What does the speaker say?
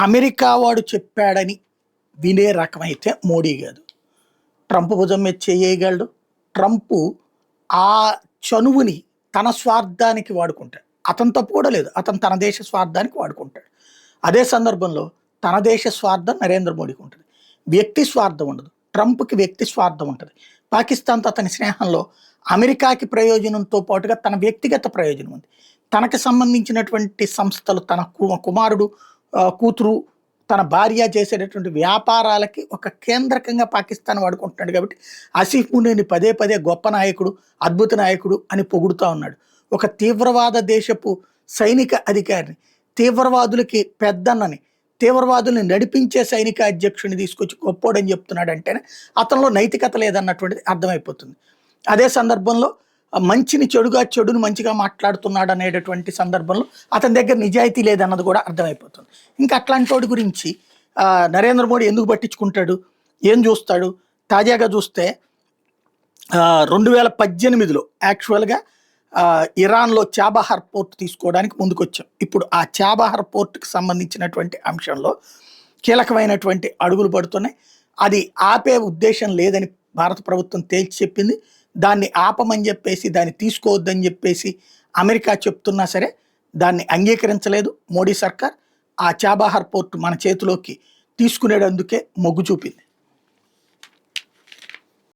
America వాడు చెప్పాడని వినే రకమైతే మోడీ కాదు. ట్రంప్ భుజం మీద చేయగలడు. ట్రంప్ ఆ చనువుని తన స్వార్థానికి వాడుకుంటాడు. అతను తప్పు కూడా లేదు. అతను తన దేశ స్వార్థానికి వాడుకుంటాడు. అదే సందర్భంలో తన దేశ స్వార్థం నరేంద్ర మోడీకి ఉంటుంది. వ్యక్తి స్వార్థం ఉండదు. ట్రంప్కి వ్యక్తి స్వార్థం ఉంటుంది. పాకిస్తాన్తో అతని స్నేహంలో అమెరికాకి ప్రయోజనంతో పాటుగా తన వ్యక్తిగత ప్రయోజనం ఉంది. తనకు సంబంధించినటువంటి సంస్థలు, తన కుమారుడు, కూతురు, తన భార్య చేసేటటువంటి వ్యాపారాలకి ఒక కేంద్రకంగా పాకిస్తాన్ వాడుకుంటున్నాడు. కాబట్టి ఆసిఫ్ మునీని పదే పదే గొప్ప నాయకుడు, అద్భుత నాయకుడు అని పొగుడుతూ ఉన్నాడు. ఒక తీవ్రవాద దేశపు సైనిక అధికారిని, తీవ్రవాదులకి పెద్దన్నని, తీవ్రవాదుల్ని నడిపించే సైనిక అధ్యక్షుడిని తీసుకొచ్చి గొప్పోడని చెప్తున్నాడు అంటేనే అతనిలో నైతికత లేదన్నటువంటిది అర్థమైపోతుంది. అదే సందర్భంలో మంచిని చెడుగా, చెడుని మంచిగా మాట్లాడుతున్నాడు అనేటటువంటి సందర్భంలో అతని దగ్గర నిజాయితీ లేదన్నది కూడా అర్థమైపోతుంది. ఇంకా అట్లాంటి వాడి గురించి నరేంద్ర మోడీ ఎందుకు పట్టించుకుంటాడు, ఏం చూస్తాడు? తాజాగా చూస్తే 2018లో యాక్చువల్గా ఇరాన్లో చాబహార్ పోర్ట్ తీసుకోవడానికి ముందుకొచ్చాం. ఇప్పుడు ఆ చాబహార్ పోర్ట్కి సంబంధించినటువంటి అంశంలో కీలకమైనటువంటి అడుగులు పడుతున్నాయి. అది ఆపే ఉద్దేశం లేదని భారత ప్రభుత్వం తేల్చి చెప్పింది. దాన్ని ఆపమని చెప్పేసి, దాన్ని తీసుకోవద్దని చెప్పేసి అమెరికా చెప్తున్నా సరే దాన్ని అంగీకరించలేదు మోడీ సర్కార్. ఆ చాబహార్ పోర్ట్ మన చేతిలోకి తీసుకునేటందుకే మొగ్గు చూపింది.